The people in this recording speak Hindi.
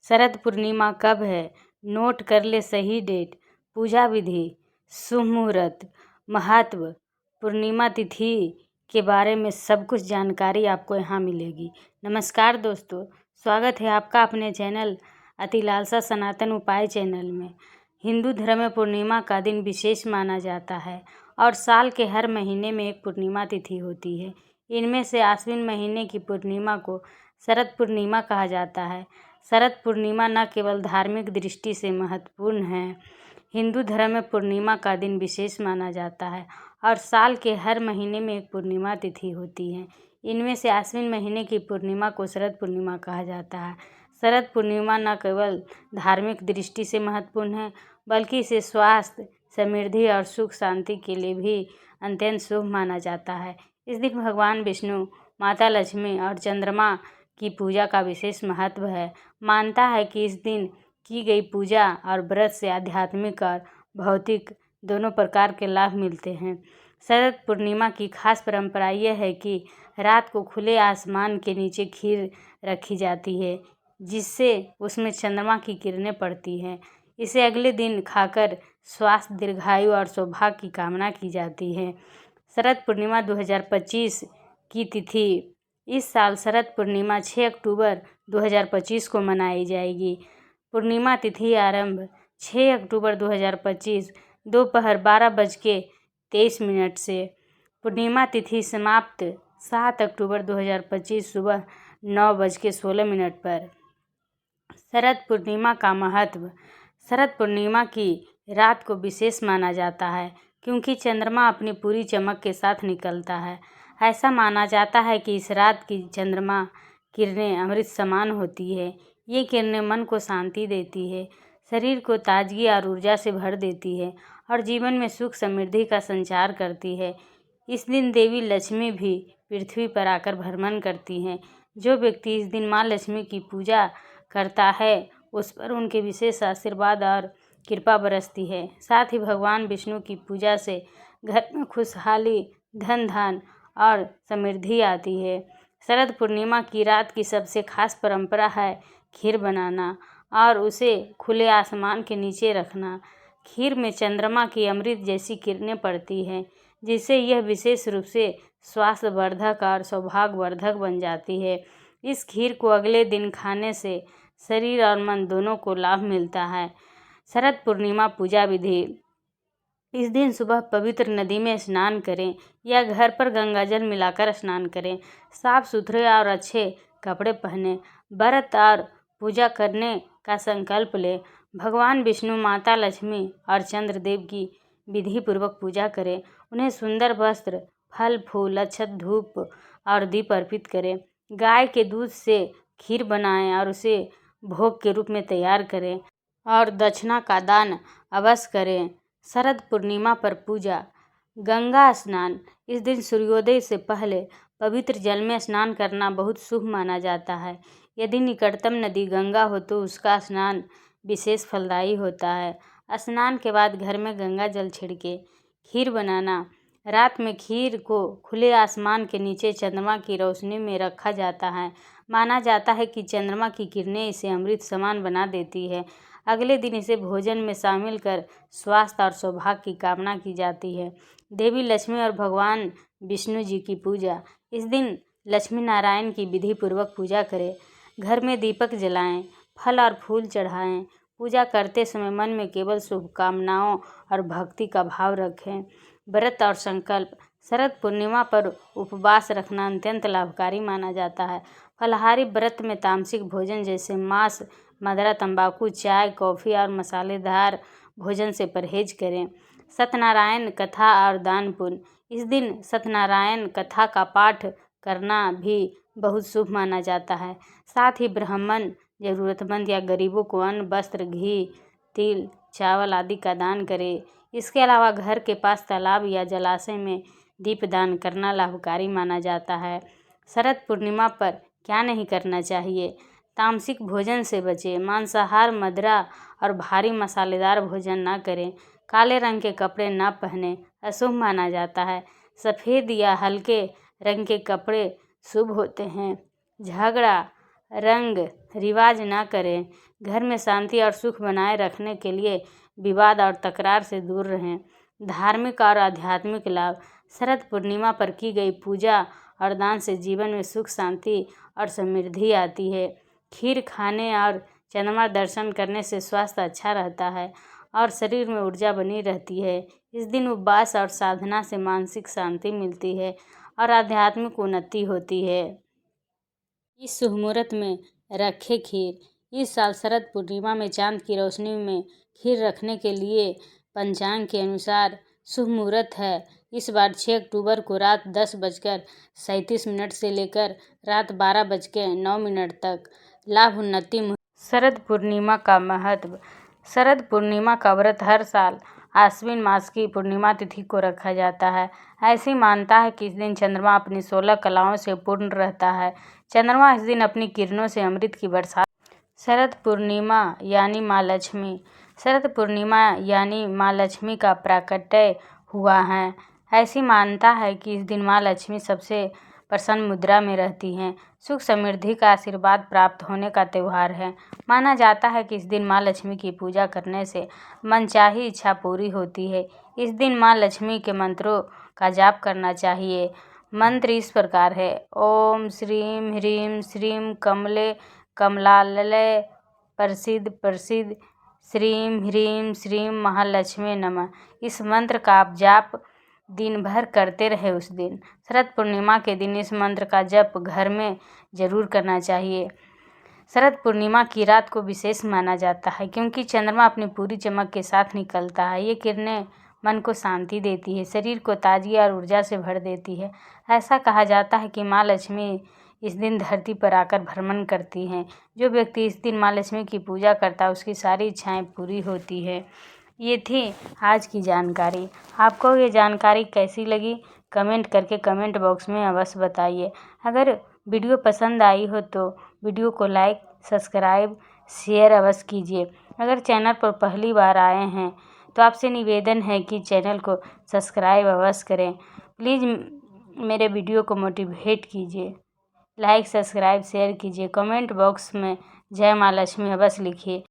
शरद पूर्णिमा कब है? नोट कर ले सही डेट। पूजा विधि, शुभ मुहूर्त, महत्व, पूर्णिमा तिथि के बारे में सब कुछ जानकारी आपको यहाँ मिलेगी। नमस्कार दोस्तों, स्वागत है आपका अपने चैनल अति लालसा सनातन उपाय चैनल में। हिंदू धर्म में पूर्णिमा का दिन विशेष माना जाता है और साल के हर महीने में एक पूर्णिमा तिथि होती है। इनमें से आश्विन महीने की पूर्णिमा को शरद पूर्णिमा कहा जाता है। शरद पूर्णिमा न केवल धार्मिक दृष्टि से महत्वपूर्ण है, हिंदू धर्म में पूर्णिमा का दिन विशेष माना जाता है और साल के हर महीने में एक पूर्णिमा तिथि होती है। इनमें से आश्विन महीने की पूर्णिमा को शरद पूर्णिमा कहा जाता है। शरद पूर्णिमा न केवल धार्मिक दृष्टि से महत्वपूर्ण है, बल्कि इसे स्वास्थ्य, समृद्धि और सुख शांति के लिए भी अत्यंत शुभ माना जाता है। इस दिन भगवान विष्णु, माता लक्ष्मी और चंद्रमा की पूजा का विशेष महत्व है। मानता है कि इस दिन की गई पूजा और व्रत से आध्यात्मिक और भौतिक दोनों प्रकार के लाभ मिलते हैं। शरद पूर्णिमा की खास परंपरा यह है कि रात को खुले आसमान के नीचे खीर रखी जाती है, जिससे उसमें चंद्रमा की किरणें पड़ती हैं। इसे अगले दिन खाकर स्वास्थ्य, दीर्घायु और सौभाग्य की कामना की जाती है। शरद पूर्णिमा 2025 की तिथि, इस साल शरद पूर्णिमा 6 अक्टूबर 2025 को मनाई जाएगी। पूर्णिमा तिथि आरंभ 6 अक्टूबर 2025 दोपहर 12:23 से। पूर्णिमा तिथि समाप्त 7 अक्टूबर 2025 सुबह 9:16 पर। शरद पूर्णिमा का महत्व। शरद पूर्णिमा की रात को विशेष माना जाता है क्योंकि चंद्रमा अपनी पूरी चमक के साथ निकलता है। ऐसा माना जाता है कि इस रात की चंद्रमा किरणें अमृत समान होती है। ये किरणें मन को शांति देती है, शरीर को ताजगी और ऊर्जा से भर देती है और जीवन में सुख समृद्धि का संचार करती है। इस दिन देवी लक्ष्मी भी पृथ्वी पर आकर भ्रमण करती हैं। जो व्यक्ति इस दिन माँ लक्ष्मी की पूजा करता है, उस पर उनके विशेष आशीर्वाद और कृपा बरसती है। साथ ही भगवान विष्णु की पूजा से घर में खुशहाली, धन धान और समृद्धि आती है। शरद पूर्णिमा की रात की सबसे खास परंपरा है खीर बनाना और उसे खुले आसमान के नीचे रखना। खीर में चंद्रमा की अमृत जैसी किरणें पड़ती हैं, जिससे यह विशेष रूप से स्वास्थ्य वर्धक और सौभाग्यवर्धक बन जाती है। इस खीर को अगले दिन खाने से शरीर और मन दोनों को लाभ मिलता है। शरद पूर्णिमा पूजा विधि। इस दिन सुबह पवित्र नदी में स्नान करें या घर पर गंगाजल मिलाकर स्नान करें। साफ सुथरे और अच्छे कपड़े पहनें। व्रत और पूजा करने का संकल्प लें। भगवान विष्णु, माता लक्ष्मी और चंद्रदेव की विधि पूर्वक पूजा करें। उन्हें सुंदर वस्त्र, फल फूल, अक्षत, धूप और दीप अर्पित करें। गाय के दूध से खीर बनाएं और उसे भोग के रूप में तैयार करें और दक्षिणा का दान अवश्य करें। शरद पूर्णिमा पर पूजा। गंगा स्नान। इस दिन सूर्योदय से पहले पवित्र जल में स्नान करना बहुत शुभ माना जाता है। यदि निकटतम नदी गंगा हो तो उसका स्नान विशेष फलदायी होता है। स्नान के बाद घर में गंगा जल छिड़के। खीर बनाना। रात में खीर को खुले आसमान के नीचे चंद्रमा की रोशनी में रखा जाता है। माना जाता है कि चंद्रमा की किरणें इसे अमृत समान बना देती है। अगले दिन इसे भोजन में शामिल कर स्वास्थ्य और सौभाग्य की कामना की जाती है। देवी लक्ष्मी और भगवान विष्णु जी की पूजा। इस दिन लक्ष्मी नारायण की विधि पूर्वक पूजा करें। घर में दीपक जलाएं, फल और फूल चढ़ाएं। पूजा करते समय मन में केवल शुभकामनाओं और भक्ति का भाव रखें। व्रत और संकल्प। शरद पूर्णिमा पर उपवास रखना अत्यंत लाभकारी माना जाता है। फलाहारी व्रत में तामसिक भोजन जैसे मांस, मदिरा, तंबाकू, चाय, कॉफ़ी और मसालेदार भोजन से परहेज करें। सत्यनारायण कथा और दान पुण्य। इस दिन सत्यनारायण कथा का पाठ करना भी बहुत शुभ माना जाता है। साथ ही ब्राह्मण, ज़रूरतमंद या गरीबों को अन्न, वस्त्र, घी, तिल, चावल आदि का दान करें। इसके अलावा घर के पास तालाब या जलाशय में दीपदान करना लाभकारी माना जाता है। शरद पूर्णिमा पर क्या नहीं करना चाहिए। तामसिक भोजन से बचें। मांसाहार, मदिरा और भारी मसालेदार भोजन न करें। काले रंग के कपड़े न पहनें, अशुभ माना जाता है। सफ़ेद या हल्के रंग के कपड़े शुभ होते हैं। झगड़ा, रंग रिवाज ना करें। घर में शांति और सुख बनाए रखने के लिए विवाद और तकरार से दूर रहें। धार्मिक और आध्यात्मिक लाभ। शरद पूर्णिमा पर की गई पूजा और दान से जीवन में सुख, शांति और समृद्धि आती है। खीर खाने और चंद्रमा दर्शन करने से स्वास्थ्य अच्छा रहता है और शरीर में ऊर्जा बनी रहती है। इस दिन उपवास और साधना से मानसिक शांति मिलती है और आध्यात्मिक उन्नति होती है। इस शुभ मुहूर्त में रखें खीर। इस साल शरद पूर्णिमा में चांद की रोशनी में खीर रखने के लिए पंचांग के अनुसार शुभ मुहूर्त है। इस बार 6 अक्टूबर को रात 10:37 से लेकर रात 12:09 तक लाभ उन्नति। शरद पूर्णिमा का महत्व। शरद पूर्णिमा का व्रत हर साल आश्विन मास की पूर्णिमा तिथि को रखा जाता है। ऐसी मान्यता है कि इस दिन चंद्रमा अपनी 16 कलाओं से पूर्ण रहता है। चंद्रमा इस दिन अपनी किरणों से अमृत की बरसात। शरद पूर्णिमा यानी माँ लक्ष्मी। शरद पूर्णिमा यानी माँ लक्ष्मी का प्राकट्य हुआ है। ऐसी मान्यता है कि इस दिन माँ लक्ष्मी सबसे प्रसन्न मुद्रा में रहती हैं। सुख समृद्धि का आशीर्वाद प्राप्त होने का त्यौहार है। माना जाता है कि इस दिन माँ लक्ष्मी की पूजा करने से मनचाही इच्छा पूरी होती है। इस दिन माँ लक्ष्मी के मंत्रों का जाप करना चाहिए। मंत्र इस प्रकार है: ओम श्रीम ह्रीम श्रीम कमले कमलालय प्रसिद्ध प्रसिद्ध श्रीम ह्रीम श्रीम महालक्ष्मी नमः। इस मंत्र का आप जाप दिन भर करते रहे। उस दिन शरद पूर्णिमा के दिन इस मंत्र का जप घर में जरूर करना चाहिए। शरद पूर्णिमा की रात को विशेष माना जाता है क्योंकि चंद्रमा अपनी पूरी चमक के साथ निकलता है। ये किरणें मन को शांति देती है, शरीर को ताजगी और ऊर्जा से भर देती है। ऐसा कहा जाता है कि माँ लक्ष्मी इस दिन धरती पर आकर भ्रमण करती हैं। जो व्यक्ति इस दिन माँ लक्ष्मी की पूजा करता है उसकी सारी इच्छाएं पूरी होती है। ये थी आज की जानकारी। आपको ये जानकारी कैसी लगी कमेंट करके कमेंट बॉक्स में अवश्य बताइए। अगर वीडियो पसंद आई हो तो वीडियो को लाइक, सब्सक्राइब, शेयर अवश्य कीजिए। अगर चैनल पर पहली बार आए हैं तो आपसे निवेदन है कि चैनल को सब्सक्राइब अवश्य करें। प्लीज़ मेरे वीडियो को मोटिवेट कीजिए, लाइक, सब्सक्राइब, शेयर कीजिए। कमेंट बॉक्स में जय माँ लक्ष्मी अवश्य लिखिए।